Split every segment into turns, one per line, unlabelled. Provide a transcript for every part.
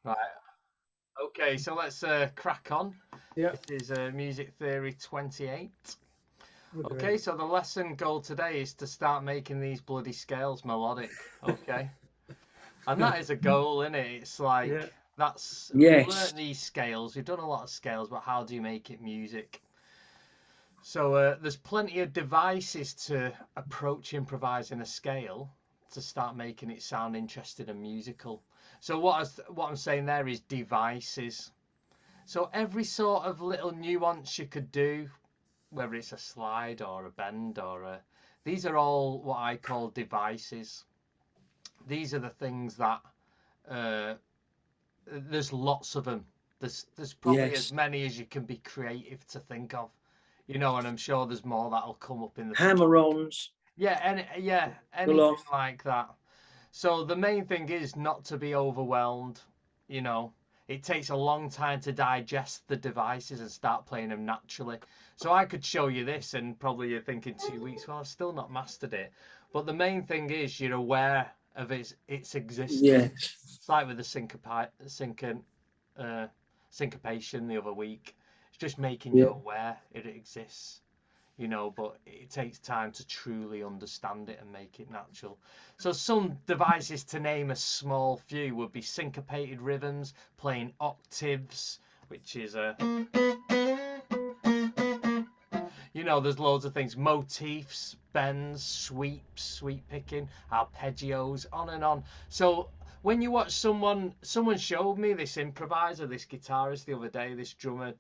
Right. Okay, so let's crack on.
Yeah,
This is Music Theory 28.
good
Okay,
mate.
so the lesson goal today is to start making these bloody scales melodic. Okay. And that is a goal, isn't it? It's
Yeah,
like we've
Yes.
learnt these scales, we've done a lot of scales, but how do you make it music? So there's plenty of devices to approach improvising a scale to start making it sound interesting and musical. So what I'm saying there is devices. So every sort of little nuance you could do, whether it's a slide or a bend these are all what I call devices. These are the things that uh, there's lots of them. There's probably as
Yes.
many as you can be creative to think of, and I'm sure there's more that'll come up in the future.
Hammer-ons.
Yeah,
Full
anything
off.
like that. So the main thing is not to be overwhelmed. You know, it takes a long time to digest the devices and start playing them naturally. So I could show you this, and probably you're thinking 2 weeks, well, I've still not mastered it. But the main thing is you're aware of its existence.
Yes.
It's like with the uh, syncopation the other week. It's just making you
Yeah.
aware it exists, but it takes time to truly understand it and make it natural. So some devices, to name a small few, would be syncopated rhythms, playing octaves, which is there's loads of things, motifs, bends, sweeps, sweep picking, arpeggios, on and on. So when you watch someone showed me this improviser, this guitarist the other day, this drummer,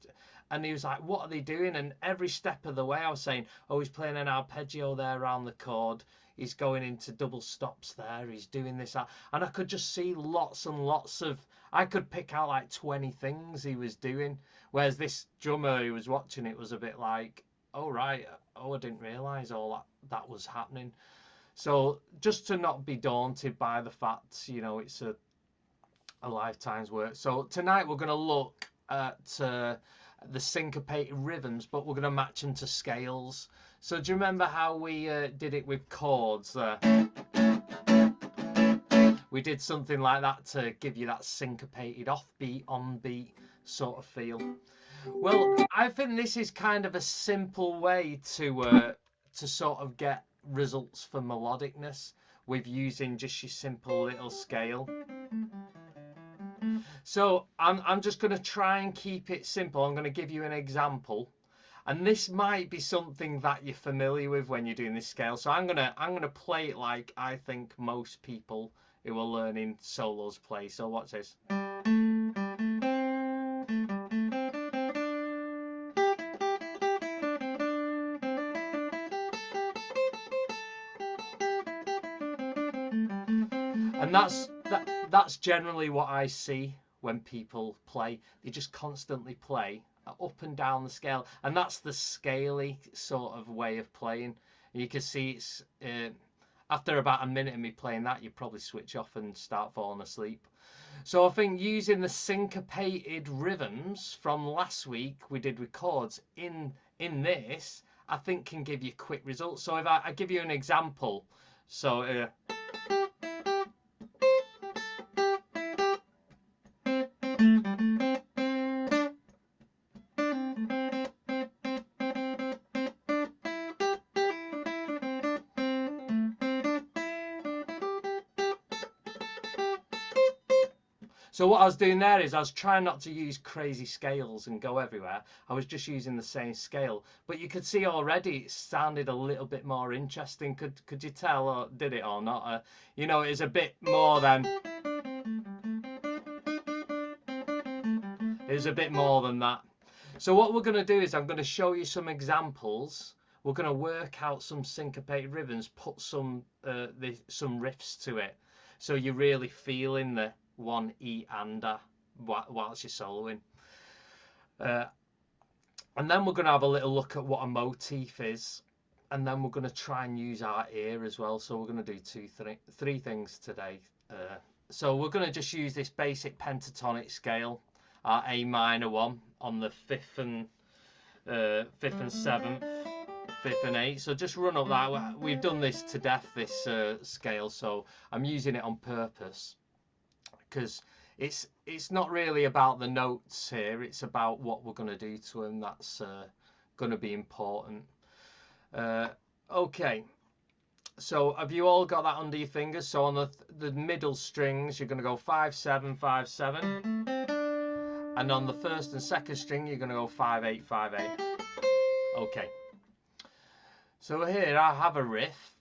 and he was like, what are they doing? And every step of the way I was saying, oh, he's playing an arpeggio there around the chord, he's going into double stops there, he's doing this, that. And I could just see lots and lots of, I could pick out like 20 things he was doing. Whereas this drummer who was watching it was a bit like, oh right, oh, I didn't realise all that was happening. So just to not be daunted by the fact, it's a lifetime's work. So tonight we're going to look at the syncopated rhythms, but we're going to match them to scales. So do you remember how we did it with chords there? We did something like that to give you that syncopated, offbeat, onbeat sort of feel. Well, I think this is kind of a simple way to sort of get results for melodicness with using just your simple little scale. So I'm just going to try and keep it simple. I'm going to give you an example, and this might be something that you're familiar with when you're doing this scale. So I'm gonna play it like I think most people who are learning solos play. So watch this. And that's generally what I see when people play. They just constantly play up and down the scale, and that's the scaly sort of way of playing. You can see it's after about a minute of me playing that, you probably switch off and start falling asleep. So I think using the syncopated rhythms from last week we did with chords in this, I think can give you quick results. So if I give you an example, so So what I was doing there is I was trying not to use crazy scales and go everywhere. I was just using the same scale. But you could see already it sounded a little bit more interesting. Could you tell, or did it or not? It was a bit more than that. So what we're going to do is I'm going to show you some examples. We're going to work out some syncopated rhythms, put some riffs to it, so you're really feeling the one E and a whilst you're soloing. Uh, and then we're going to have a little look at what a motif is, and then we're going to try and use our ear as well. So we're going to do three things today. So we're going to just use this basic pentatonic scale, our A minor one on the fifth and seventh, fifth and eighth. So just run up that. We've done this to death, this scale, so I'm using it on purpose because it's not really about the notes here. It's about what we're going to do to them. That's going to be important. Okay. So have you all got that under your fingers? So on the middle strings, you're going to go 5 7 5 7, and on the first and second string, you're going to go 5 8 5 8. Okay. So here I have a riff,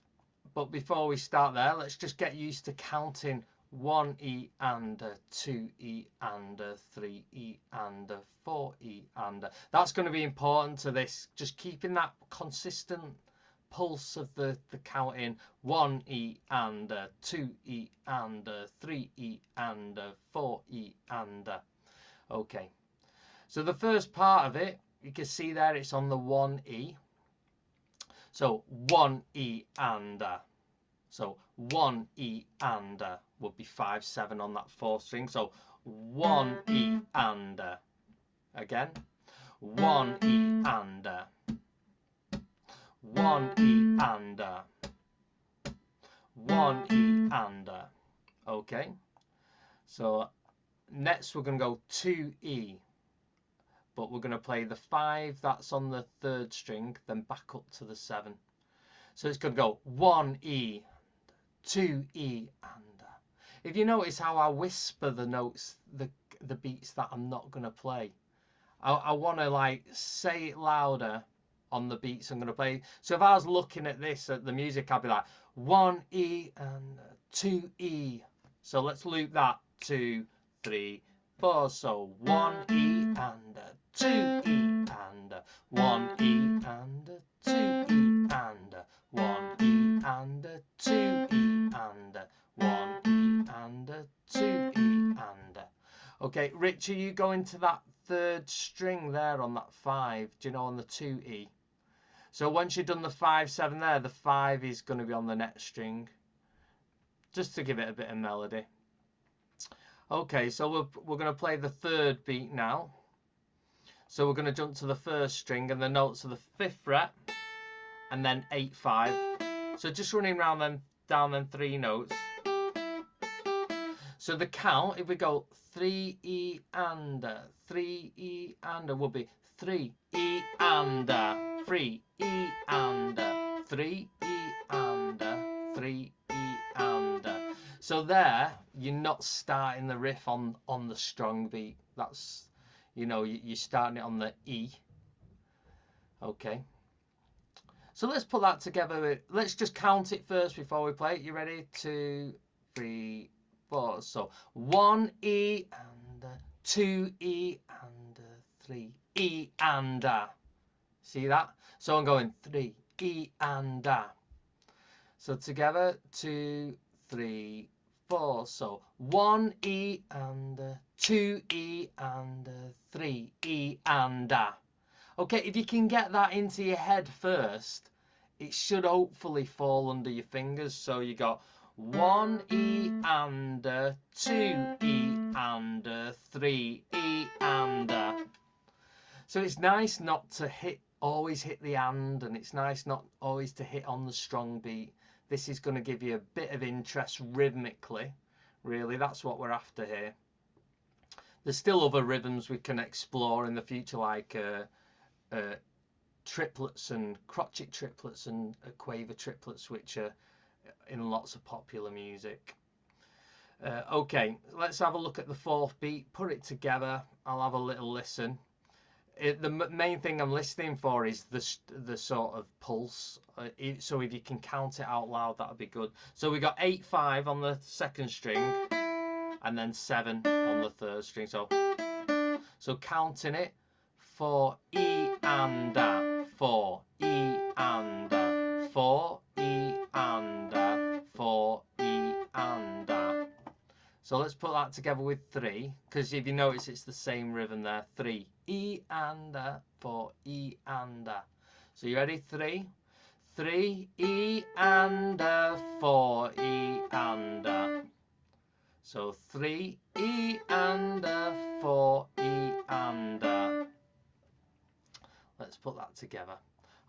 but before we start there, let's just get used to counting 1 E and 2 E and 3 E and 4 E and that's going to be important to this. Just keeping that consistent pulse of the counting. 1 E and 2 E and 3 E and 4 E and okay. So the first part of it, you can see there it's on the 1 E. So 1 E and so 1 E and would be 5 7 on that 4th string. So 1 E and again 1 E and 1 E and 1 E and okay. So next we're going to go 2 E, but we're going to play the 5 that's on the 3rd string, then back up to the 7. So it's going to go 1 E, 2 E and if you notice how I whisper the notes, the beats that I'm not going to play, I want to like say it louder on the beats I'm going to play. So if I was looking at this, at the music, I'd be like 1 E and 2 E. So let's loop that 2 3 4. So 1 E and 2 E and 1 E and 2 E and 1 E and 2 E and 1 E and 2 E and okay. Rich, are you going to that 3rd string there on that 5? Do you know, on the 2 E? So once you've done the 5 7 there, the 5 is going to be on the next string, just to give it a bit of melody. Okay, so we're going to play the 3rd beat now. So we're going to jump to the 1st string, and the notes are the 5th fret and then 8 5. So just running around them down them 3 notes. So the count, if we go 3 E and 3 E and will be 3 E and 3 E and 3 E and 3 E and so there you're not starting the riff on the strong beat. That's, you know, you're starting it on the E. Okay, so let's put that together. Let's just count it first before we play it. You ready? 2 3 4. So 1 E and 2 E and 3 E and see that? So I'm going 3 E and so together 2 3 4. So 1 E and 2 E and 3 E and okay, if you can get that into your head first, it should hopefully fall under your fingers. So you got 1 E and 2 E and 3 E and so it's nice not to always hit the and it's nice not always to hit on the strong beat. This is going to give you a bit of interest rhythmically. Really, that's what we're after here. There's still other rhythms we can explore in the future, like triplets and crotchet triplets and quaver triplets, which are in lots of popular music. Okay, let's have a look at the 4th beat, put it together. I'll have a little listen. The main thing I'm listening for is the sort of pulse. So if you can count it out loud, that would be good. So we got 8 5 on the 2nd string, and then 7 on the 3rd string. So counting it: 4 E and 4 E and 4 E and 4 E and so let's put that together with 3, because if you notice it's the same rhythm there. 3 E and 4 E and so you ready? 3 3 E and 4 E and so 3 E and 4 E and let's put that together.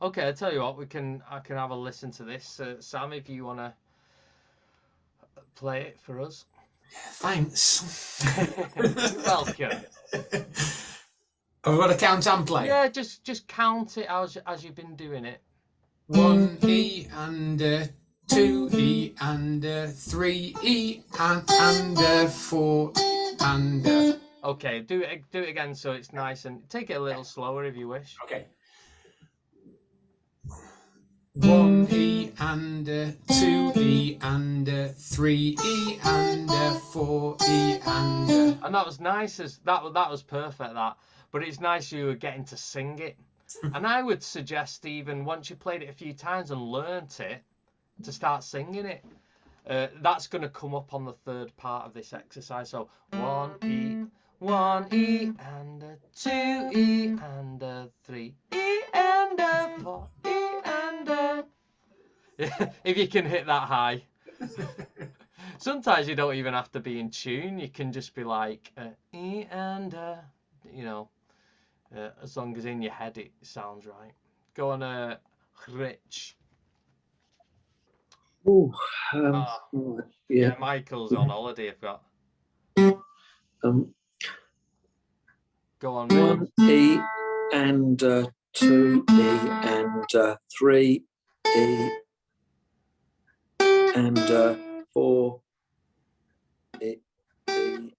Okay, I tell you what, I can have a listen to this. Sam, if you want to play it for us.
Thanks.
You're welcome.
I've got to count and play.
Yeah, just count it as you've been doing it.
1 E and 2 E and 3 E and 4 and.
Okay, do it again so it's nice, and take it a little slower if you wish.
Okay. 1 E and 2 E and 3 E and 4 E and.
And that was nice, as that was perfect, that. But it's nice you were getting to sing it. And I would suggest, even once you played it a few times and learnt it, to start singing it. That's going to come up on the third part of this exercise. So 1 E and 2 E and 3 E and 4 E and. If you can hit that high. Sometimes you don't even have to be in tune. You can just be like E and you know, as long as in your head it sounds right. Go on, Rich.
Oh,
Yeah, Michael's on holiday. I've got. Go on, Rich.
1 E and 2 E and 3 E and 4 E and.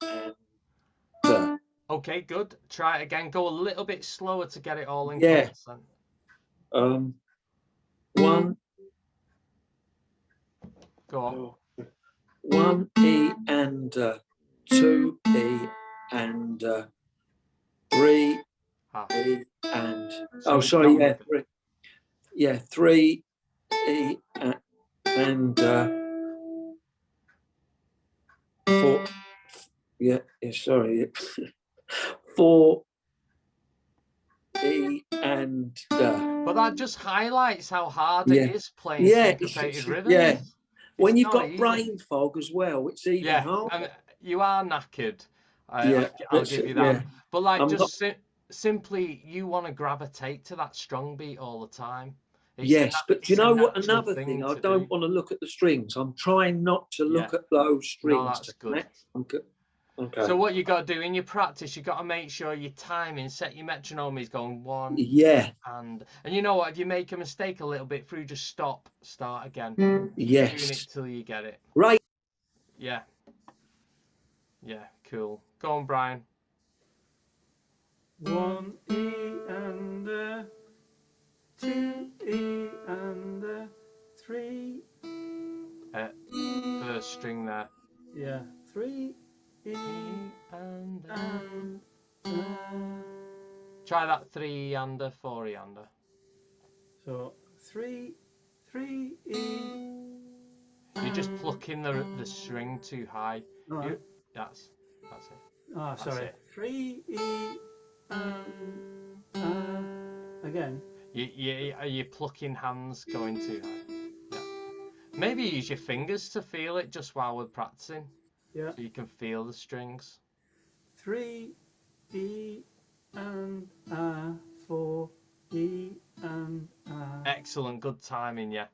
Okay, good. Try it again. Go a little bit slower to get it all in
Yeah.
consonant.
1.
Go on.
1 E and 2 E and 3 E and.
So
Oh, sorry. Yeah, 3. Yeah, 3 E and 4. Yeah, sorry. 4 E and.
But that just highlights how hard it is playing syncopated rhythms.
Yeah. When you've got
easy.
brain fog as well, it's even harder.
And you are knackered. I'll give you that.
Yeah.
But like, just simply, you want to gravitate to that strong beat all the time.
Yes, but do you know what? Another thing, I don't want to look at the strings. I'm trying not to look at those strings.
No, that's good.
I'm good. Okay.
So what you got to do in your practice, you got to make sure your timing, set your metronome is going 1.
Yeah.
And you know what? If you make a mistake a little bit through, just stop, start again.
Yes.
Keep doing it till you get it.
Right.
Yeah. Yeah. Cool. Go on, Brian.
1 E and 2 E and 3.
First string there.
Yeah. 3 E
and.
and
Try that 3 and 4 E and.
So 3 E.
You're just plucking the string too high.
Right.
That's it.
Oh, sorry. 3 E and again.
You're plucking hands going too high. Yeah. Maybe use your fingers to feel it just while we're practicing.
Yeah.
So you can feel the strings.
3 E and 4 E and
Excellent, good timing, yeah.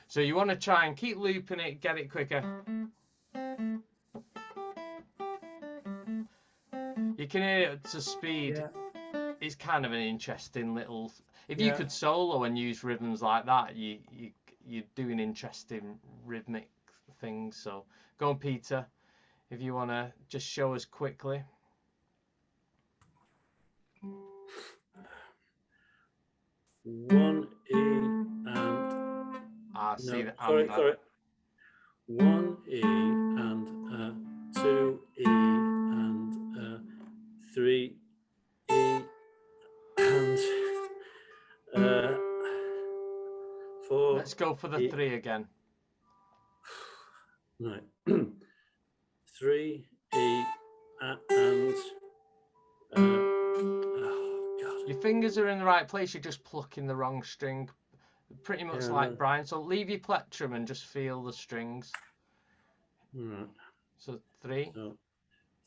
So you want to try and keep looping it, get it quicker. You can hear it to speed.
Yeah.
It's kind of an interesting little. If you could solo and use rhythms like that, you're doing interesting rhythmic things. So go on, Peter, if you want to just show us quickly.
1 E and.
See that.
Sorry. 1 E and 2 E and 3 E and 4.
Let's go for the 3 again.
Right. 3 E and. Oh God.
Your fingers are in the right place. You're just plucking the wrong string. Pretty much like Brian. So leave your plectrum and just feel the strings.
Right.
So 3.
So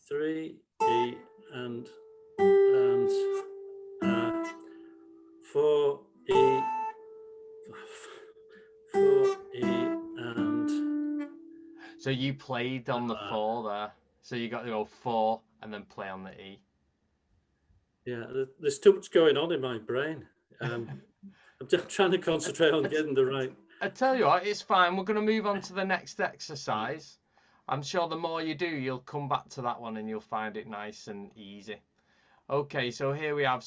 3 E and 4 E. 4 E and.
So you played on the 4 there. So you got to go 4 and then play on the E.
Yeah, there's too much going on in my brain. I'm just trying to concentrate on getting the right.
I tell you what, it's fine. We're going to move on to the next exercise. I'm sure the more you do, you'll come back to that one and you'll find it nice and easy. Okay, so here we have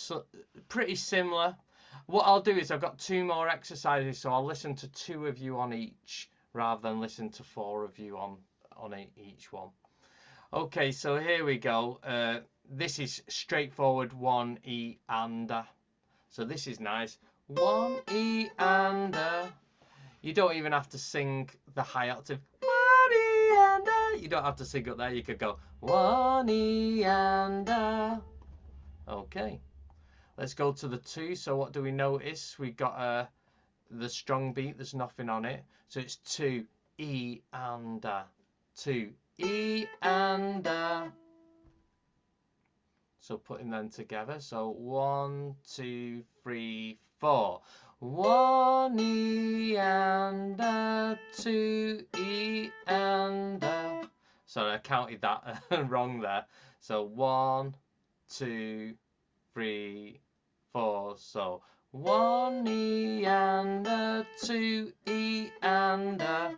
pretty similar. What I'll do is I've got 2 more exercises, so I'll listen to 2 of you on each rather than listen to 4 of you on each one. Okay, so here we go. This is straightforward 1 E and A. So this is nice. 1 E and A. You don't even have to sing the high octave. 1 E and A. You don't have to sing up there. You could go 1 E and A. Okay. Let's go to the 2. So what do we notice? We got the strong beat. There's nothing on it. So it's 2 E and A. 2 E and A. So putting them together. So 1, 2, 3, 4. 1 E and A, 2 E and A. Sorry, I counted that wrong there. So 1, 2, 3, 4. So 1 E and A, 2 E and A.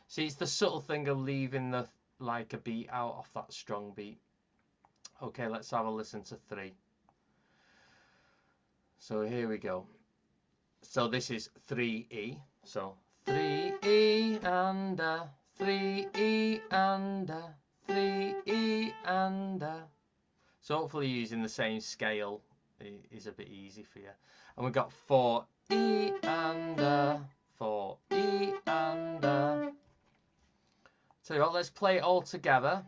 See, it's the subtle thing of leaving the like a beat out off that strong beat. Okay, let's have a listen to 3. So here we go. So this is 3 E. So 3 E and A, 3 E and A, 3 E and A. So hopefully using the same scale is a bit easy for you. And we've got 4 E and A, 4 E and A. So let's play it all together.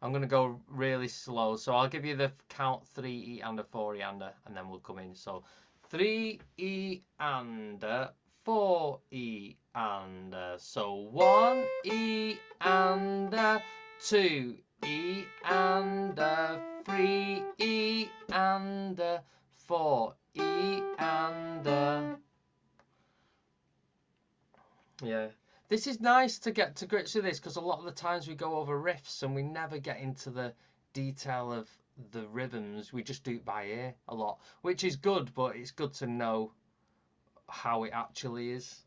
I'm going to go really slow. So I'll give you the count 3 E and A, 4 E and A, and then we'll come in. So 3 E and A, 4 E and A. So 1 E and A, 2 E and A, 3 E and A, 4 E and A. Yeah. This is nice to get to grips with this because a lot of the times we go over riffs and we never get into the detail of the rhythms. We just do it by ear a lot, which is good, but it's good to know how it actually is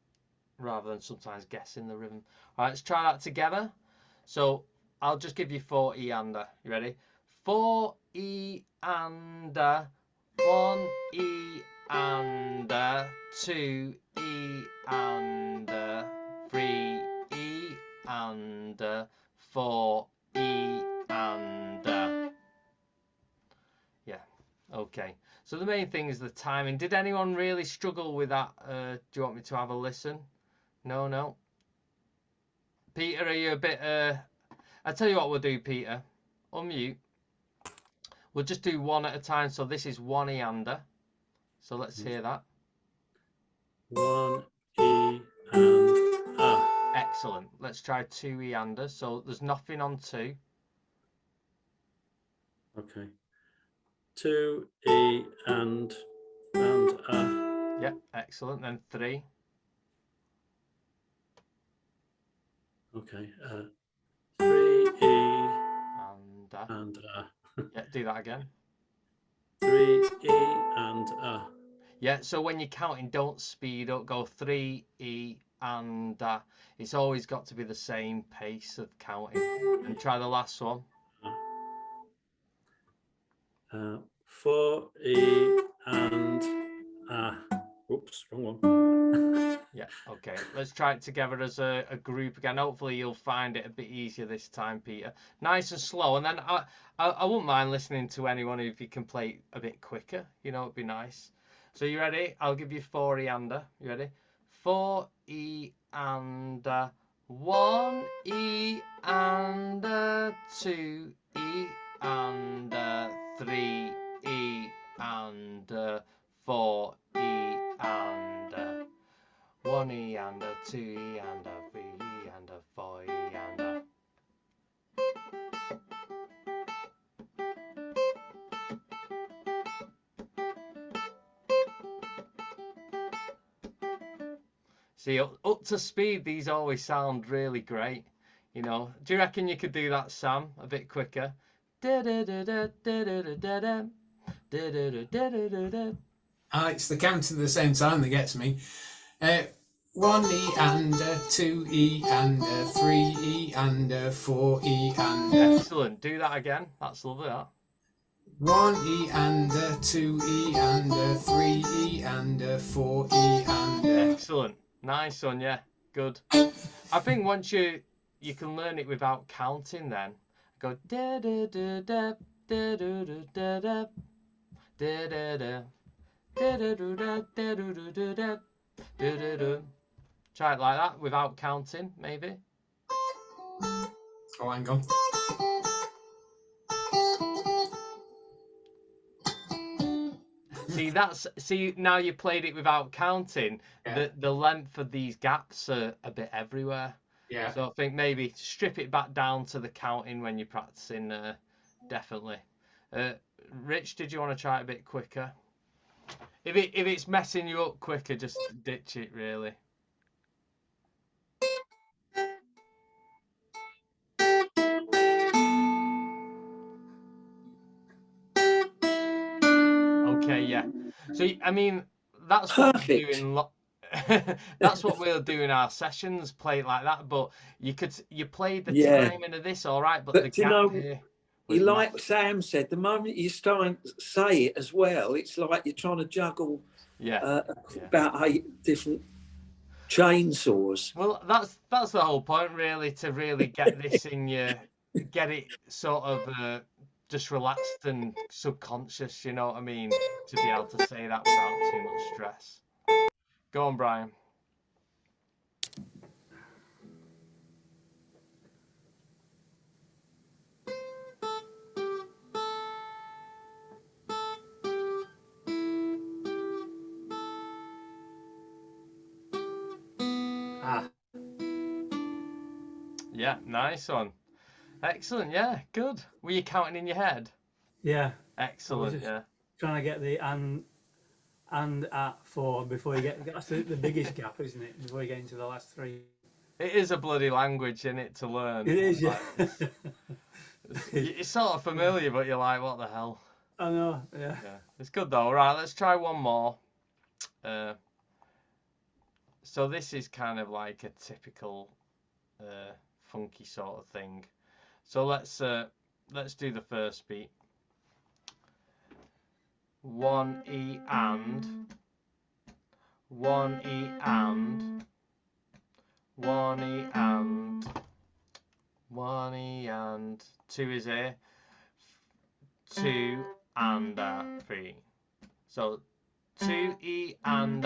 rather than sometimes guessing the rhythm. All right, let's try that together. So I'll just give you 4 E and A. You ready? 4 E and A, 1 E and A, 2 E and A, 3 E and A, 4 E and A. Yeah, okay. So the main thing is the timing. Did anyone really struggle with that? Do you want me to have a listen? No? Peter, are you a bit... I'll tell you what we'll do, Peter. Unmute. We'll just do one at a time. So this is 1 E and A. So let's hear that.
1 E and A.
Excellent. Let's try 2 E and A. So there's nothing on 2.
Okay. 2 E and A.
Yep, excellent. Then 3.
Okay. 3 E
And A.
and A.
Yeah, do that again.
3 E and A.
Yeah, so when you're counting, don't speed up. Go 3 E and A. It's always got to be the same pace of counting. And try the last one.
4 E and A. Oops, wrong one.
Yeah, okay. Let's try it together as a group again. Hopefully you'll find it a bit easier this time, Peter. Nice and slow. And then I wouldn't mind listening to anyone if you can play a bit quicker. You know, it'd be nice. So you ready? I'll give you 4 E and A. You ready? 4 E and A. 1 E and A. 2 E and A. 3 E and A. 4 E and A. 1 E and A, 2 E and A, 3 E and A, 4 E and A. See, up to speed, these always sound really great. You know, do you reckon you could do that, Sam, a bit quicker?
It's the counting at the same time that gets me. 1E and 2E and 3E and 4E and
Excellent. Do that again. That's lovely. That.
1E and 2E and 3E and 4E and
Excellent. Nice one. Yeah. Good. I think once you can learn it without counting, then go da da da da da da da da da da da. Try it like that without counting, maybe.
Oh, hang on.
See now you played it without counting.
Yeah.
The length of these gaps are a bit everywhere.
Yeah.
So I think maybe strip it back down to the counting when you're practicing. Definitely. Rich, did you want to try it a bit quicker? If it's messing you up quicker, just ditch it, really. Okay, yeah. So I mean, that's what we're doing. That's what we'll do in our sessions. Play it like that. But you played the timing of this all right, but the gap here.
Like Sam said, the moment you start to say it as well, it's like you're trying to juggle about 8 different chainsaws.
Well, that's the whole point, really, to really get this in your, get it sort of just relaxed and subconscious. You know what I mean? To be able to say that without too much stress. Go on, Brian. Yeah, nice one. Excellent. Yeah, good. Were you counting in your head?
Yeah.
Excellent. Yeah.
Trying to get the and at 4 before you get. That's the biggest gap, isn't it? Before you get into the last 3.
It is a bloody language, in it, to learn.
It is, yeah.
It's sort of familiar, but you're like, what the hell?
I know. Yeah.
It's good though. Right, let's try one more. So this is kind of like a typical funky sort of thing. So let's do the first beat. 1E and 1E and 1E and 1E and 2 is here. 2 and 3. So 2E and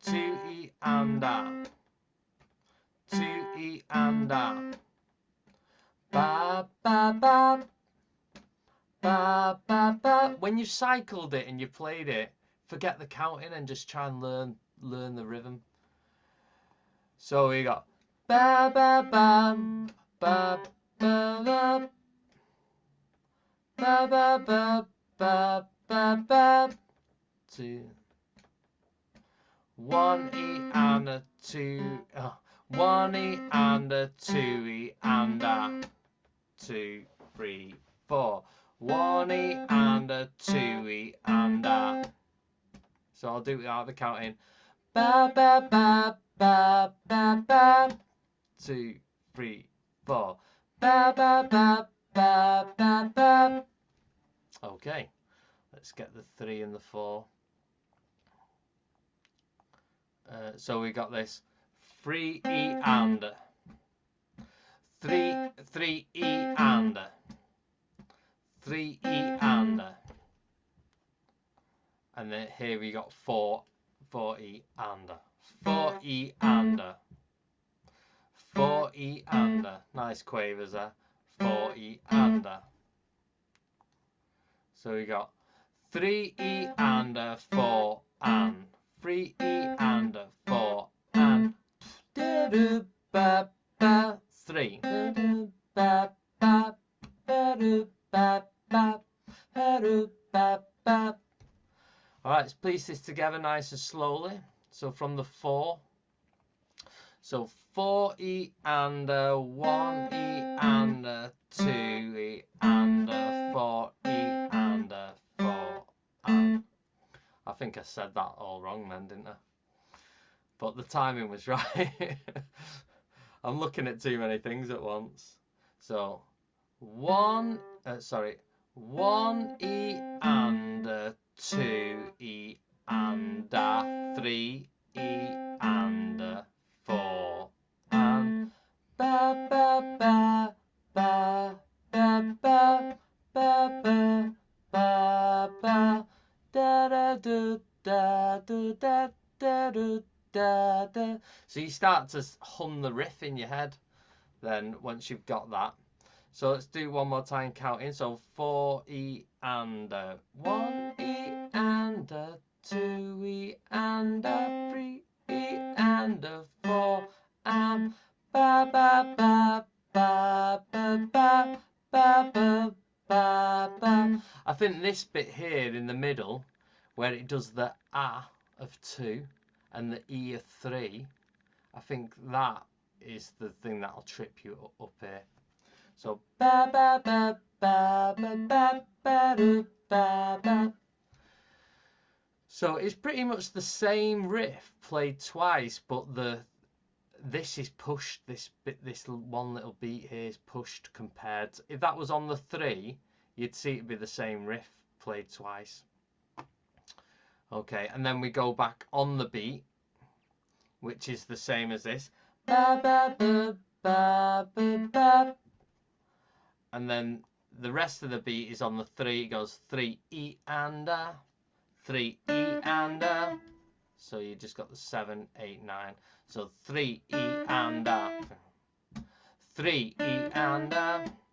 2E and 2E and ba ba ba ba ba ba. When you've cycled it and you've played it, forget the counting and just try and learn the rhythm. So we got ba ba ba ba ba ba ba ba ba ba ba 2 1E and a 2 1E and a 2E and 2 3 4 1E and a 2E and so I'll do it without the counting. Ba ba ba ba ba ba 2 3 4 ba ba ba ba ba ba. Okay, let's get the 3 and the 4. So we got this 3E and 3E and 3E and then here we got 4E and 4E and 4E and nice quavers there. 4E and so we got 3E and 4 and 3E and 4 and 3 Alright, let's piece this together nice and slowly. So from the 4. So 4E and 1E and 2E and 4E and 4. And I think I said that all wrong then, didn't I? But the timing was right. I'm looking at too many things at once. So 1E and 2E and 3E and 4 and ba ba ba ba ba ba ba ba ba ba da da da da da da da da da. So you start to hum the riff in your head then once you've got that. So let's do one more time counting. So 4E and 1E and 2E and 3E and 4 and ba ba ba ba ba ba ba ba ba ba. I think this bit here in the middle, where it does the A of 2 and the E of 3, I think that is the thing that'll trip you up here. So ba ba ba ba ba ba ba do, ba ba. So it's pretty much the same riff played twice, but this is pushed. This one little beat here is pushed compared to, if that was on the 3, you'd see it'd be the same riff played twice. Okay, and then we go back on the beat, which is the same as this. Ba ba ba ba ba ba. And then the rest of the beat is on the 3. It goes 3E and 3E and so you just got the 7, 8, 9. So 3E and 3E and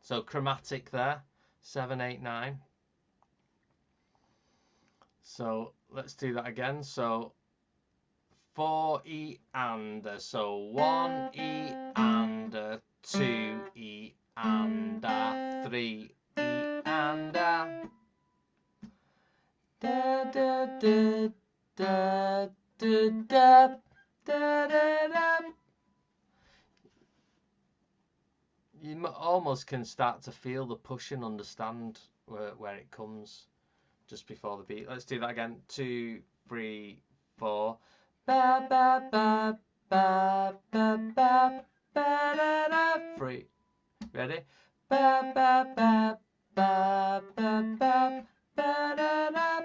so chromatic there. 7, 8, 9. So let's do that again. So 4E and so 1E and 2E and 3E and da da da da da da da da. You almost can start to feel the push and understand where it comes just before the beat. Let's do that again. 2, 3, 4. Ba ba ba ba ba ba ba da da. 3. Ready? Ba ba ba ba ba ba ba da da.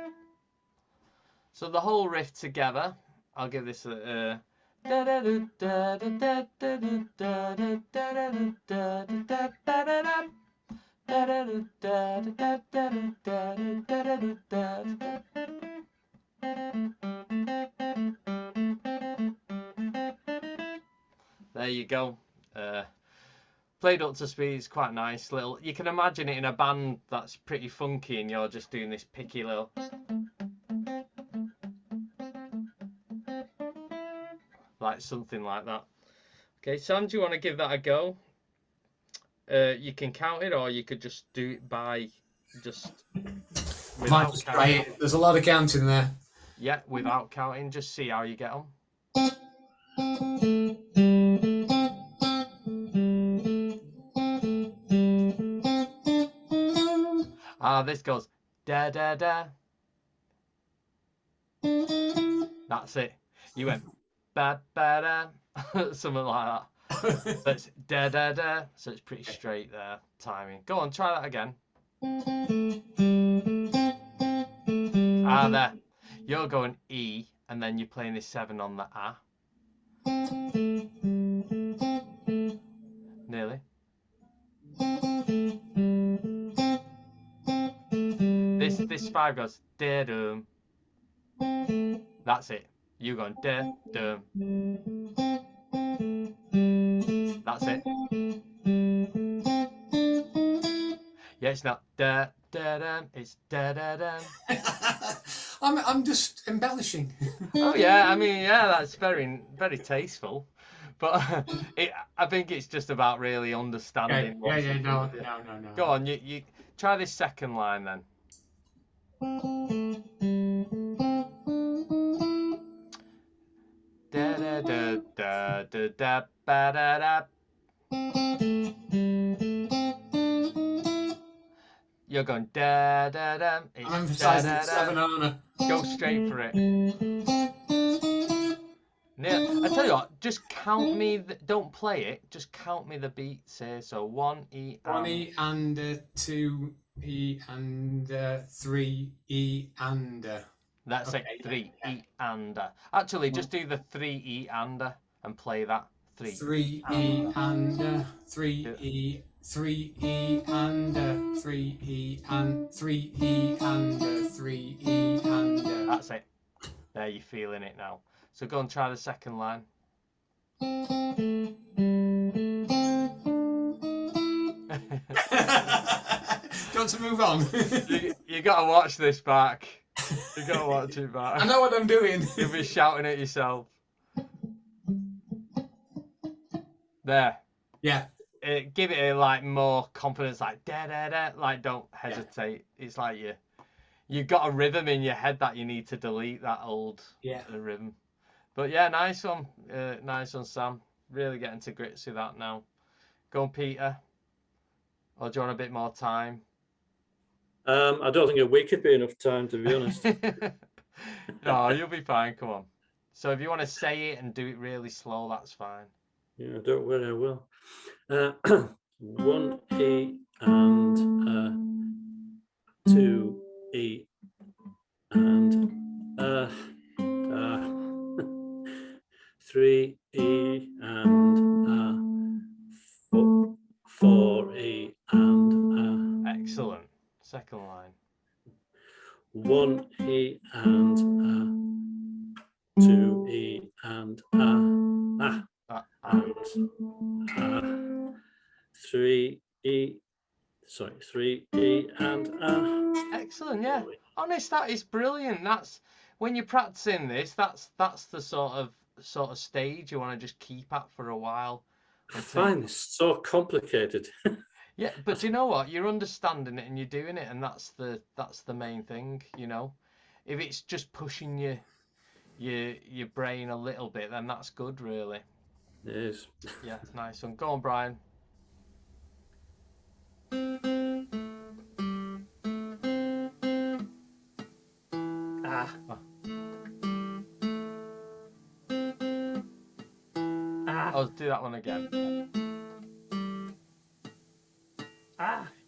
So the whole riff together, I'll give this a da da da da da da da da da da da da. There you go. Played up to speed, it's quite nice. Little, you can imagine it in a band that's pretty funky, and you're just doing this picky little. Like something like that. Okay, Sam, do you want to give that a go? You can count it, or you could just do it by just
without counting. There's a lot of counting there.
Yeah, without counting, just see how you get on. This goes da da da. That's it. You went ba ba da, something like that. That's da da da, so it's pretty straight there. Timing. Go on, try that again. There. You're going E, and then you're playing this 7 on the A. Nearly. This 5 goes da dum. That's it. You going da dum. That's it. Yeah, it's not da da dum. It's da da dum.
I'm just embellishing.
Oh yeah, I mean that's very very tasteful, but I think it's just about really understanding.
No.
Go on, you try this second line then. da da da da da ba da da. You're going da da da.
I'm
It's da
emphasising
da
the seven,
da.
aren't I?
Go straight for it. Neil, I tell you what, just count me. Don't play it. Just count me the beats here. So 1 E and
1 E and 2 E and 3 E and.
That's
Okay,
it. 3
yeah.
E and. Actually, just do the 3 E and play that.
3 E and 3 E 3 E and 3 E and 3 E and 3 E and.
That's it. There, you're feeling it now. So go and try the second line.
Do you want to move on?
you got to watch this back. You got to watch it back.
I know what I'm doing.
You'll be shouting at yourself. There.
Yeah.
Give it a like more confidence, like da da da. Like don't hesitate. Yeah. It's like you've got a rhythm in your head that you need to delete that old rhythm. But yeah, nice one, Sam. Really getting to grips with that now. Go on, Peter. Or do you want a bit more time?
I don't think a week would be enough time, to be honest.
No, you'll be fine. Come on. So if you want to say it and do it really slow, that's fine.
Yeah, don't worry, I will. 1 E and 2 E and 3 E and 4 E and
excellent. Second line.
1 E and 2 E and 3 E. Sorry, 3 E and
Excellent, yeah. Honest, that is brilliant. That's when you're practicing this. That's the sort of stage you want to just keep at for a while.
I find this so complicated.
Yeah, but you know what? You're understanding it and you're doing it, and that's the main thing. You know, if it's just pushing your brain a little bit, then that's good, really.
It is.
Yeah, nice one. Go on, Brian. I'll do that one again.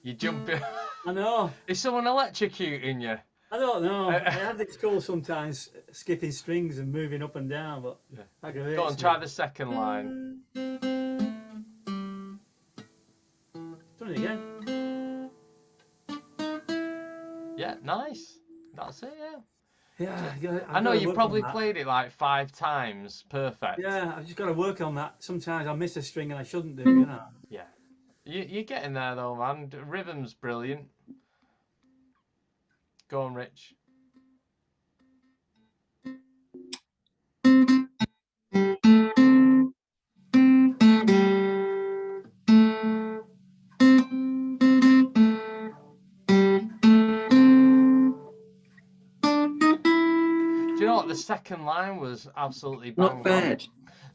You jump in.
I know.
Is someone electrocuting you?
I don't know. I have this trouble sometimes skipping strings and moving up and down, but
Go on, try the second line.
Done it again.
Yeah, nice. That's it, yeah.
Yeah,
I know you probably played it like 5 times. Perfect.
Yeah, I've just got to work on that. Sometimes I miss a string and I shouldn't do, you know.
Yeah. You're getting there though, man. Rhythm's brilliant. Go on, Rich. Do you know what? The second line was absolutely bang
Not bad.
on.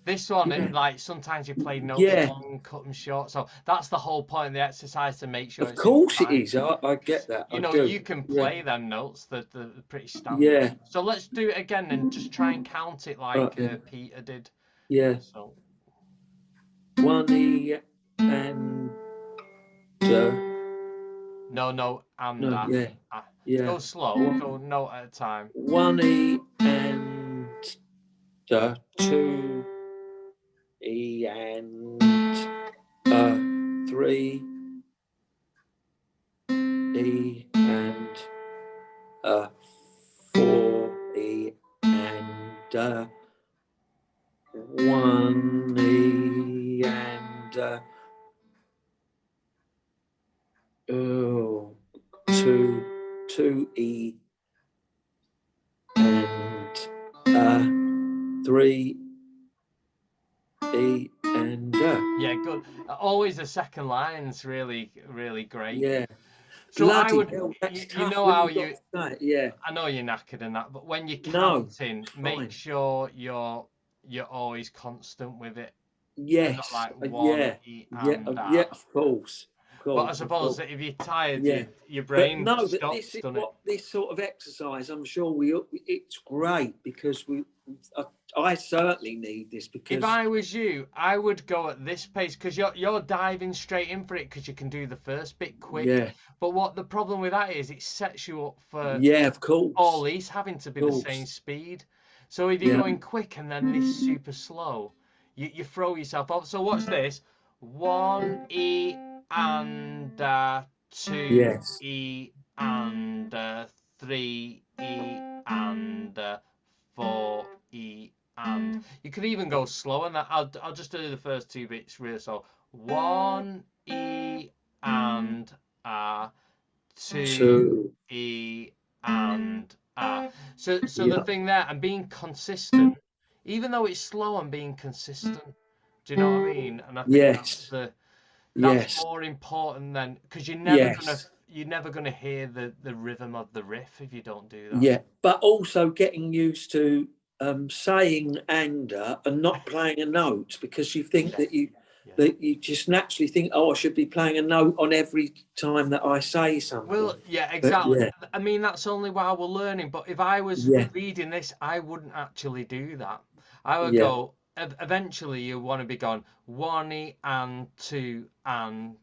This one, like sometimes you play notes long, cut them short. So that's the whole point of the exercise, to make sure.
Of course it is. I get that.
You know, you can play them notes. They're pretty standard.
Yeah.
So let's do it again and just try and count it like Peter did.
Yeah.
So
1 E and
no, and
yeah.
Go slow. Go note at a time.
1 E and 2 E and 3 E and 4 E and 1 E and 2 E and 3 E and
yeah, good. Always the second line's really great.
yeah.
So
Bloody
I would,
hell,
you know how you.
yeah.
I know you're knackered and that, but when you're counting, make sure you're you're always constant with it.
Yes.
Not like one
yeah.
E
Yeah.
and that.
Yeah. Of course.
But I suppose that if you're tired, your brain
But no,
stops,
but this is
doesn't
what this sort of exercise. I'm sure it's great because I certainly need this because
if I was you, I would go at this pace because you're diving straight in for it because you can do the first bit quick.
Yeah.
But what the problem with that is, it sets you up for
Yeah, of course.
all these having to be the same speed. So if you're going quick and then this super slow, you throw yourself off. So watch this: 1 E and 2 E and 3 E and 4 E and. You could even go slower than that. I'll just do the first two bits really. So 1 E and 2 E and so the thing there, and being consistent, even though it's slow, and being consistent. Do you know what I mean? And I think that's more important than, because you're never gonna hear the rhythm of the riff if you don't do that.
Yeah, but also getting used to saying and not playing a note, because you think that you just naturally think, oh, I should be playing a note on every time that I say something.
Well, yeah, exactly. I mean, that's only while we're learning. But if I was reading this, I wouldn't actually do that. I would go. Eventually, you want to be going 1 E and 2 and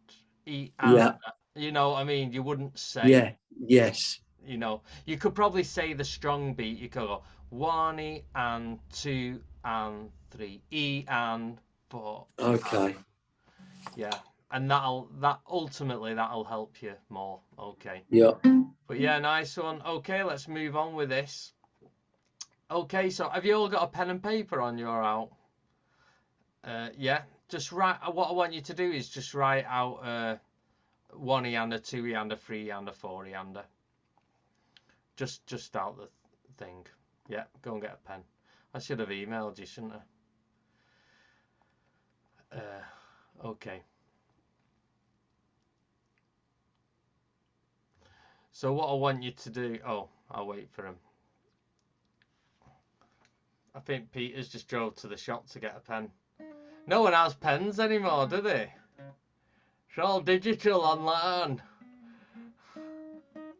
E and. You know, I mean, you wouldn't say.
Yeah. Yes.
You know, you could probably say the strong beat. You could go 1 E and 2 and 3 E and 4.
Okay.
Yeah, and that ultimately that'll help you more. Okay.
Yeah.
But yeah, nice one. Okay, let's move on with this. Okay, so have you all got a pen and paper on your out? Yeah, just write. What I want you to do is just write out 1 E and 2 E and 3 E and 4 E and. Just out the thing. Yeah, go and get a pen. I should have emailed you, shouldn't I? Okay. So what I want you to do... Oh, I'll wait for him. I think Peter's just drove to the shop to get a pen. No one has pens anymore, do they? It's all digital online.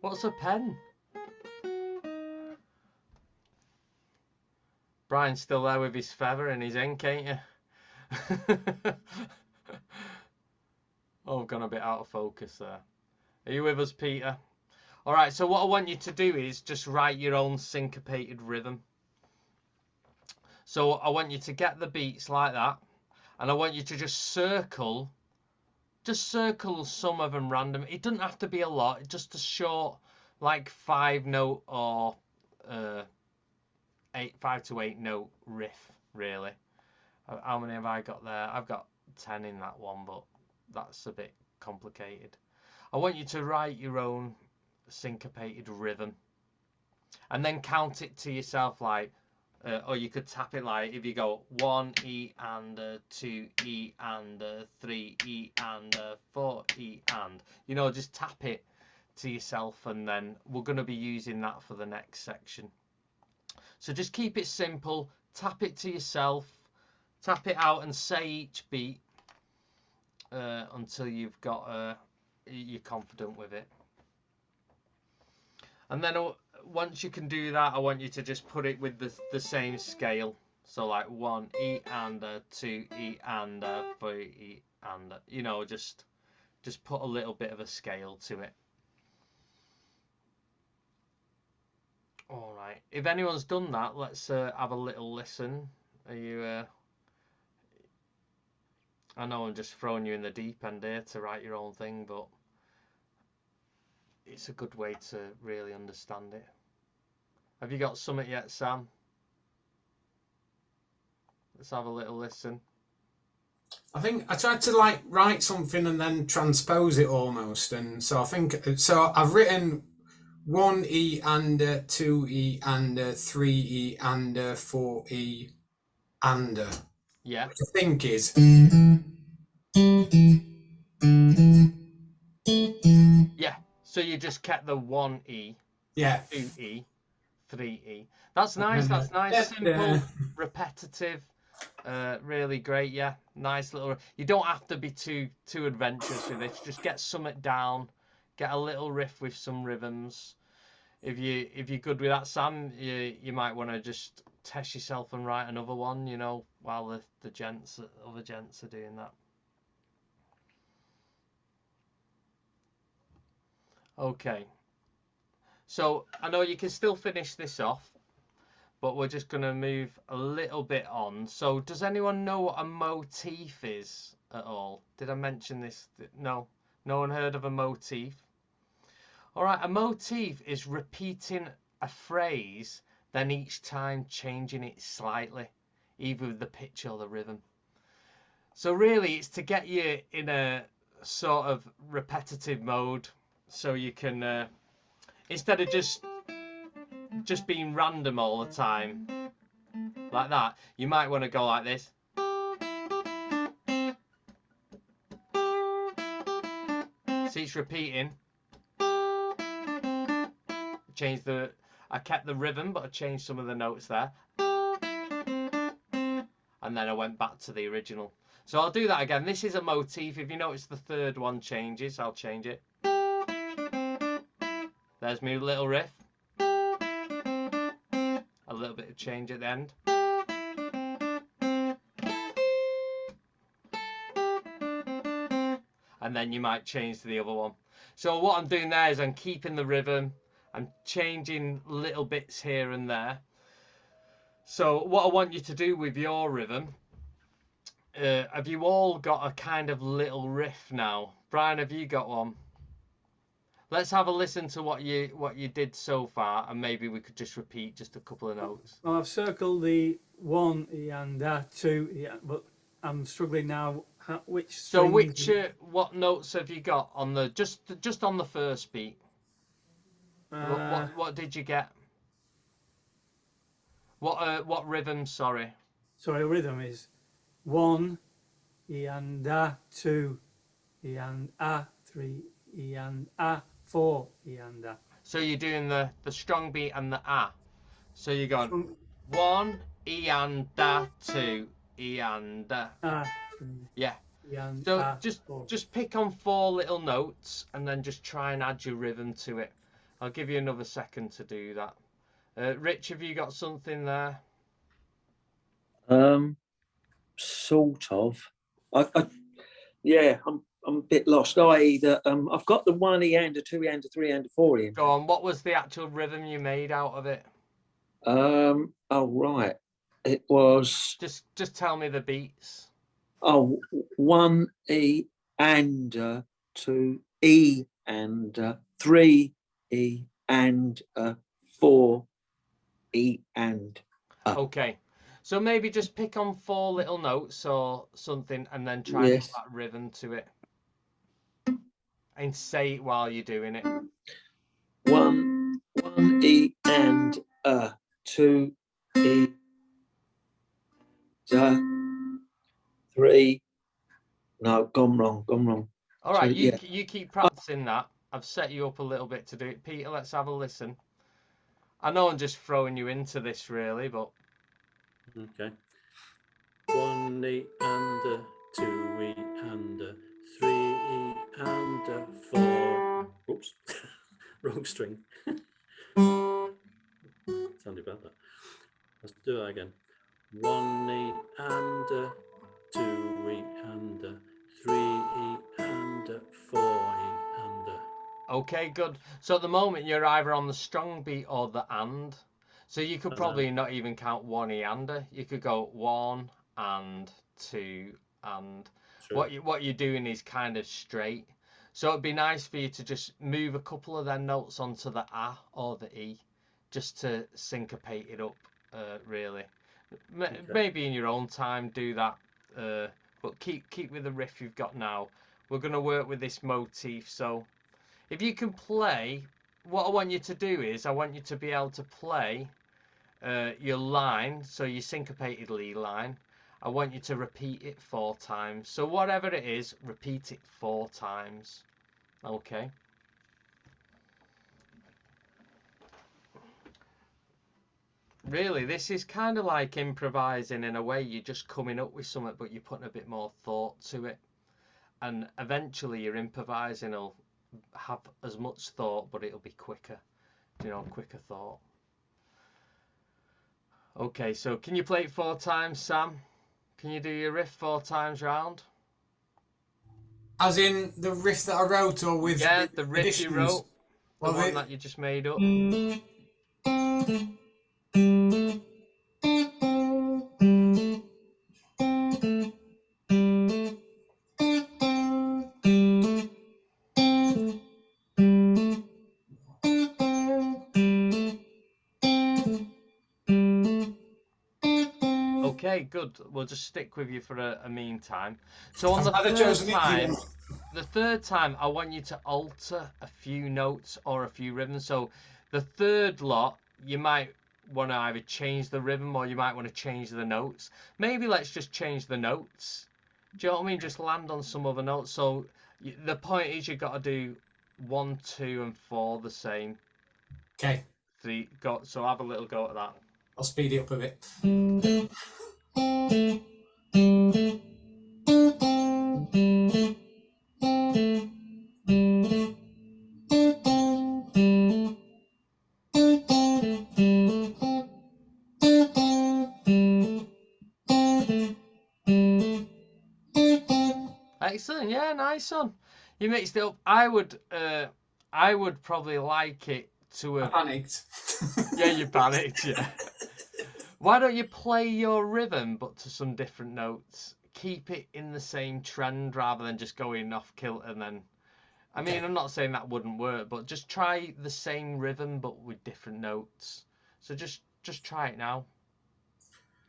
What's a pen? Brian's still there with his feather and his ink, ain't you? Oh, I've gone a bit out of focus there. Are you with us, Peter? Alright, so what I want you to do is just write your own syncopated rhythm. So I want you to get the beats like that, and I want you to just circle some of them random. It doesn't have to be a lot, just a short, like 5 note or 5 to 8 note riff, really. How many have I got there? I've got 10 in that one, but that's a bit complicated. I want you to write your own syncopated rhythm, and then count it to yourself, like, or you could tap it, like if you go 1 E and 2 E and 3 E and 4 E and, you know, just tap it to yourself, and then we're going to be using that for the next section. So just keep it simple, tap it to yourself, tap it out and say each beat until you've got you're confident with it. And then once you can do that, I want you to just put it with the same scale. So like 1 E and 2 E and 3 E and, you know, just put a little bit of a scale to it. All right. If anyone's done that, let's have a little listen. Are you? I know I'm just throwing you in the deep end here to write your own thing, but it's a good way to really understand it. Have you got something yet, Sam? Let's have a little listen.
I think I tried to like write something and then transpose it almost, and so I think so. I've written 1 E and 2 E and 3 E and 4 E and
yeah.
Which I think is
yeah. So you just kept the 1 E,
yeah,
2 E, 3E. That's nice. That's nice. Simple,
Yeah.
repetitive. Really great. Yeah, nice little. You don't have to be too adventurous with this. Just get something down. Get a little riff with some rhythms. If you're good with that, Sam, you might want to just test yourself and write another one. You know, while the other gents are doing that. Okay. So I know you can still finish this off, but we're just going to move a little bit on. So does anyone know what a motif is at all? Did I mention this? No? No one heard of a motif? All right, a motif is repeating a phrase, then each time changing it slightly, either with the pitch or the rhythm. So really, it's to get you in a sort of repetitive mode, so you can, instead of just being random all the time, like that, you might want to go like this. See, it's repeating. I kept the rhythm, but I changed some of the notes there. And then I went back to the original. So I'll do that again. This is a motif. If you notice the third one changes, I'll change it. There's my little riff. A little bit of change at the end. And then you might change to the other one. So what I'm doing there is I'm keeping the rhythm. I'm changing little bits here and there. So what I want you to do with your rhythm, have you all got a kind of little riff now? Brian, have you got one? Let's have a listen to what you did so far, and maybe we could just repeat just a couple of notes.
Well, I've circled the 1 E and 2 E, but I'm struggling now. Which
So
strings?
what notes have you got on the just on the first beat? What did you get? What rhythm? Sorry.
Sorry, rhythm is 1 E and 2 E and 3 E and 4 E and
So you're doing the strong beat and the ah. So you're going 1 E and 2 E and
3
yeah.
E and
So
4.
just pick on 4 little notes and then just try and add your rhythm to it. I'll give you another second to do that. Rich, have you got something there?
Sort of. Yeah, I'm a bit lost. I.e., that I've got the 1 E and a 2 E and a 3 and a 4 E.
Go on. What was the actual rhythm you made out of it?
Oh right, it was
Just tell me the beats.
1 E and 2 E and 3 E and 4 E and.
Okay. So maybe just pick on 4 little notes or something and then try and put that rhythm to it. And say it while you're doing it.
1 E and 2 E 3. No, gone wrong.
All right,
So, yeah.
you keep practicing that. I've set you up a little bit to do it. Peter, let's have a listen. I know I'm just throwing you into this really, but
Okay. 1 E and 2 E and 3 E and 4. Oops, wrong string. Sounded bad that. Let's do that again. 1 E and 2 E and 3 E and 4 E and.
okay, good. So at the moment you're either on the strong beat or the and. So you could probably not even count 1 E and. You could go 1 and 2 and.
Sure.
What you're doing is kind of straight. So it'd be nice for you to just move a couple of their notes onto the A or the E, just to syncopate it up, really. Maybe in your own time do that, but keep with the riff you've got now. We're going to work with this motif, so if you can play, what I want you to do is I want you to be able to play your line, so your syncopated lead line. I want you to repeat it 4 times. So whatever it is, repeat it 4 times. Okay. really, this is kind of like improvising in a way. You're just coming up with something, but you're putting a bit more thought to it. And eventually your improvising will have as much thought, but it'll be quicker. Quicker thought. Okay, so can you play it 4 times, Sam? Can you do your riff 4 times round?
As in the riff that I wrote, or with
Yeah, the riff
additions?
you wrote. The
Well,
one that you just made up. Okay, good. We'll just stick with you for a meantime. So on the
I've either
third
chosen
time,
it.
the third time, I want you to alter a few notes or a few rhythms. So the third lot, you might want to either change the rhythm or you might want to change the notes. Maybe let's just change the notes. Do you know what I mean? Just land on some other notes. So the point is you've got to do 1, 2, and 4 the same.
Okay,
So have a little go at that.
I'll speed it up a bit.
Excellent, yeah, nice one. You mixed it up. I would probably like it to
I
have.
panicked.
Yeah, you panicked, yeah. Why don't you play your rhythm but to some different notes? Keep it in the same trend rather than just going off kilter and then. I mean,
Okay.
I'm not saying that wouldn't work, but just try the same rhythm but with different notes. So just try it now.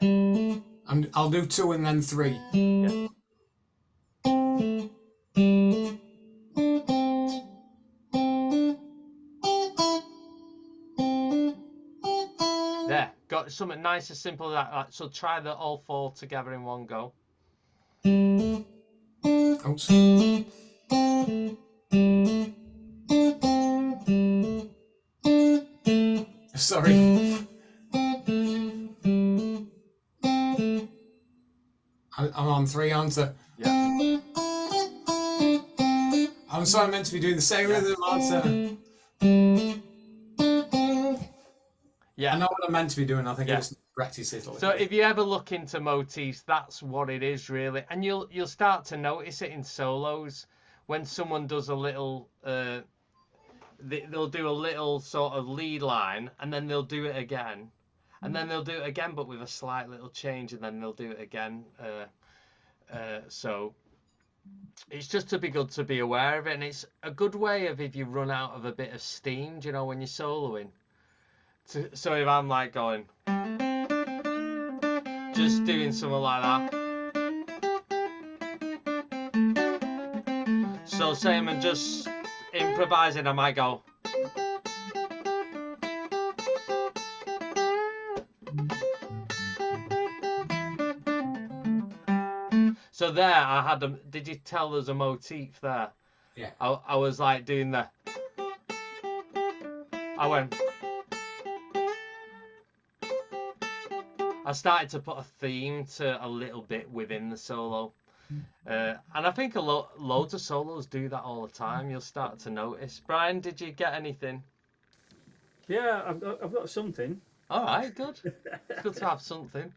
And I'll do 2 and then 3.
Yeah. There, got something nice and simple like that. So try the all 4 together in one go.
Oh, sorry. Sorry. I'm on 3, aren't I?
Yeah.
I'm sorry, I'm meant to be doing the same rhythm, aren't I?
Yeah.
I know what I'm meant to be doing. I think
Yeah.
I just practice it a little
So
bit.
if you ever look into motifs, that's what it is really, and you'll start to notice it in solos when someone does a little. They'll do a little sort of lead line, and then they'll do it again, and then they'll do it again, but with a slight little change, and then they'll do it again. So it's just to be good to be aware of it, and it's a good way of if you run out of a bit of steam, do you know, when you're soloing. So if I'm like going. Just doing something like that. So say I'm just improvising, I might go. So there I had did you tell there's a motif there?
Yeah.
I was like doing the. I went. I started to put a theme to a little bit within the solo. And I think loads of solos do that all the time. You'll start to notice. Brian, did you get anything?
Yeah, I've got something.
All right, good. It's good to have something.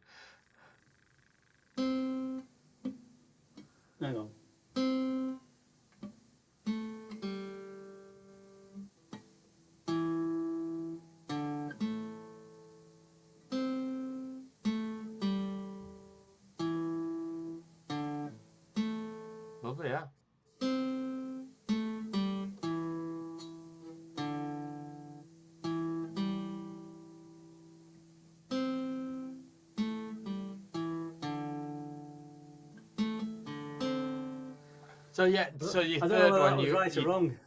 Hang on.
Lovely, yeah. So yeah, so your
I don't know
third
whether
one,
that was right or wrong.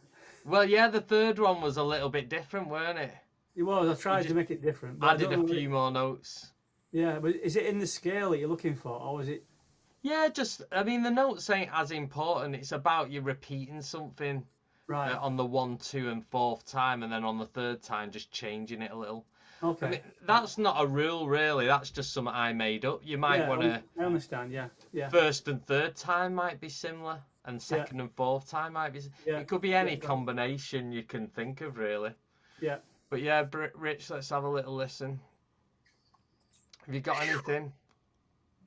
well, yeah, the third one was a little bit different, weren't it?
It was. I tried
just
to make it different. But I
Added
don't
a
know
few more notes.
Yeah, but is it in the scale that you're looking for, or is it?
Yeah, I mean, the notes ain't as important. It's about you repeating something
Right.
on the 1, 2, and 4th time, and then on the 3rd time just changing it a little.
Okay.
I mean, that's not a rule, really. That's just something I made up. You might
Yeah,
want to.
I understand. Yeah. Yeah.
First and third time might be similar, and second and fourth time might be.
Yeah.
It could be any
Yeah.
combination you can think of, really.
Yeah.
But yeah, Rich, let's have a little listen. Have you got anything?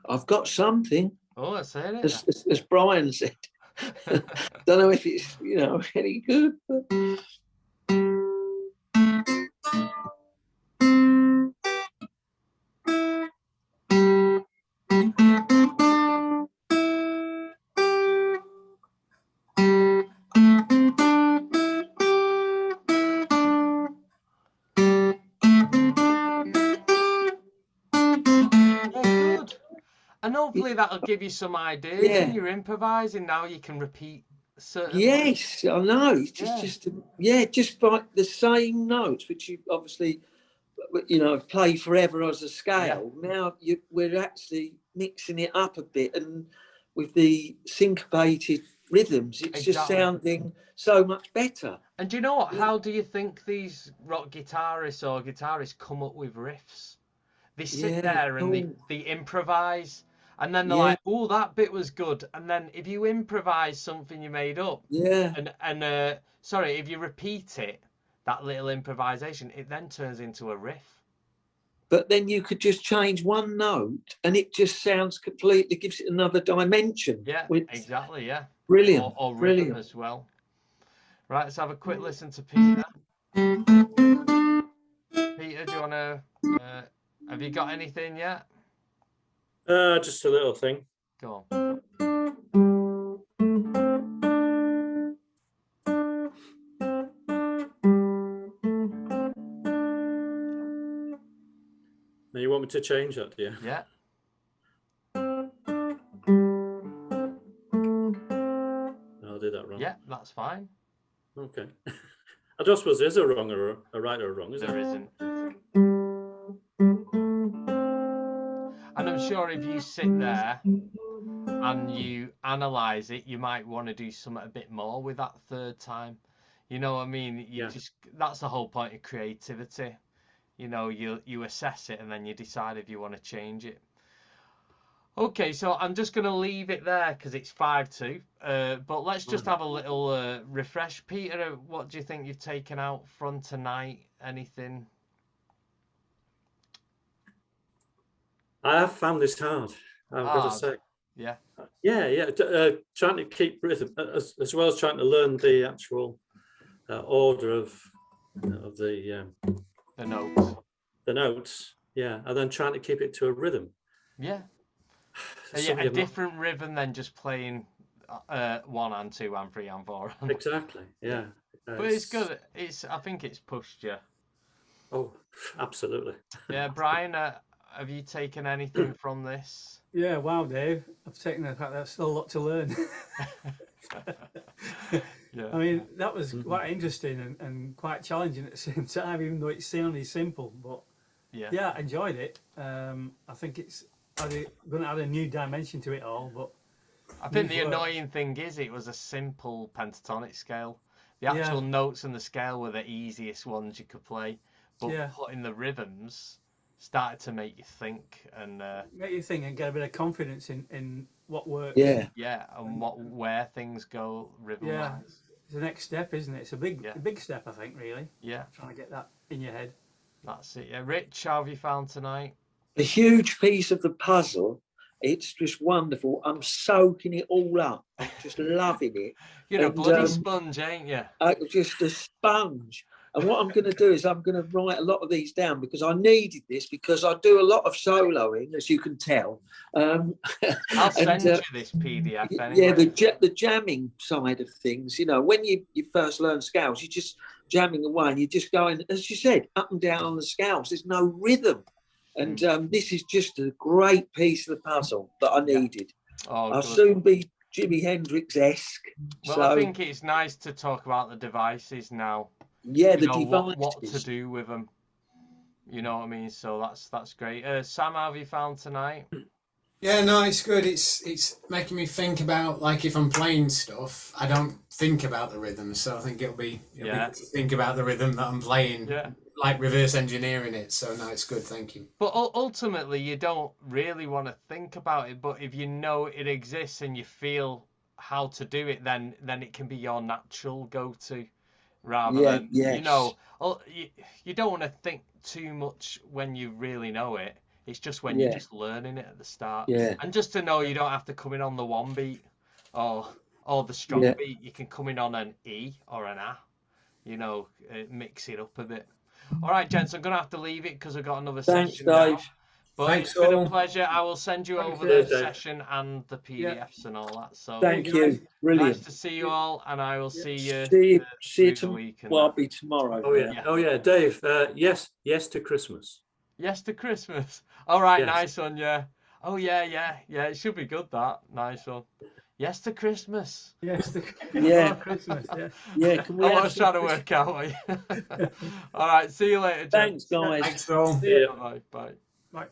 I've got something,
Oh, let's hear it.
as Brian said. Don't know if it's, any good. But...
Good. And hopefully that'll give you some ideas
Yeah.
when you're improvising. Now you can repeat certain.
Yes, I know. It's just by the same notes, which you obviously, play forever as a scale. Yeah. Now we're actually mixing it up a bit, and with the syncopated rhythms, it's just sounding so much better.
And do you know what? How do you think these rock guitarists or guitarists come up with riffs? They sit there and they improvise, and then they're like, "Oh, that bit was good." And then if you improvise something you made up, if you repeat it, that little improvisation, it then turns into a riff.
But then you could just change one note, and it just sounds completely, gives it another dimension.
Yeah, exactly. Yeah,
brilliant.
Or
brilliant.
rhythm as well. Right, let's have a quick listen to Peter. Peter, do you want to? Have you got anything yet?
Just a little thing.
Go on.
Now you want me to change that, do you?
Yeah.
I did that wrong.
Yeah, that's fine.
Okay. I don't suppose there's a wrong or a right or a wrong, is there?
There isn't. And I'm sure if you sit there and you analyse it, you might want to do something a bit more with that third time. You know what I mean? That's the whole point of creativity. You assess it and then you decide if you want to change it. Okay, so I'm just going to leave it there because it's 5-2. But let's just have a little refresh. Peter, what do you think you've taken out from tonight? Anything?
I have found this hard, I've got to say.
Yeah.
Trying to keep rhythm as well as trying to learn the actual order of the
notes.
The notes, and then trying to keep it to a rhythm.
Yeah. A different rhythm than just playing 1 and 2 and 3 and 4.
Exactly. Yeah.
But it's good. I think it's pushed you.
Oh, absolutely.
Yeah, Brian. Have you taken anything from this?
Yeah, wow, Dave. I've taken the fact there's still a lot to learn. I mean, that was quite interesting and quite challenging at the same time, even though it sounded simple. But I enjoyed it. I think it's going to add a new dimension to it all. But
I think the annoying thing is it was a simple pentatonic scale. The actual notes and the scale were the easiest ones you could play. But putting the rhythms started to make you think and
get a bit of confidence in what works.
And where things go rhythm wise.
It's the next step, isn't it? It's a big step, I think, really. Yeah. Trying to get that in your head.
That's it. Yeah. Rich, how have you found tonight?
A huge piece of the puzzle. It's just wonderful. I'm soaking it all up. I'm just loving it.
You're a bloody sponge, ain't you?
Just a sponge. And what I'm going to do is I'm going to write a lot of these down because I needed this because I do a lot of soloing, as you can tell.
I'll send you this PDF anyway.
Yeah, the jamming side of things. When you first learn scales, you're just jamming away and you're just going, as you said, up and down on the scales. There's no rhythm. And this is just a great piece of the puzzle that I needed. I'll soon be Jimi Hendrix-esque.
Well, I think it's nice to talk about the devices now.
Yeah, the devices.
What to do with them. You know what I mean? So that's great. Sam, how have you found tonight?
Yeah, no, it's good. It's making me think about, like, if I'm playing stuff, I don't think about the rhythm. So I think it'll be good to think about the rhythm that I'm playing like reverse engineering it. So no, it's good. Thank you.
But ultimately, you don't really want to think about it. But if you know it exists and you feel how to do it, then it can be your natural go-to, rather than you know. You don't want to think too much when you really know it. It's just when you're just learning it at the start.
Yeah.
And just to know you don't have to come in on the one beat or the strong beat. You can come in on an E or an A. You know, mix it up a bit. All right, gents, I'm going to have to leave it because I've got another session now. But
Thanks,
it's been
all.
a pleasure. I will send you
Thanks,
over the
Dave.
session and the PDFs and all that. So
Thank you. Brilliant.
nice to see you all, and I will see you
See you
through the
tomorrow.
week. And
Well, I'll
that.
be tomorrow.
Oh yeah.
Yeah.
Oh yeah, Dave. Yes to Christmas.
Yes to Christmas. All right,
Yes.
nice one, yeah. Oh yeah. It should be good, that. Nice one. Yes to Christmas.
Yes,
Yeah.
Christmas. Yeah.
Yeah, can we
I
have
was
some
trying to work out. All right, see you later, gents.
Thanks, guys.
Thanks, all.
See ya.
Bye. Bye.
Right.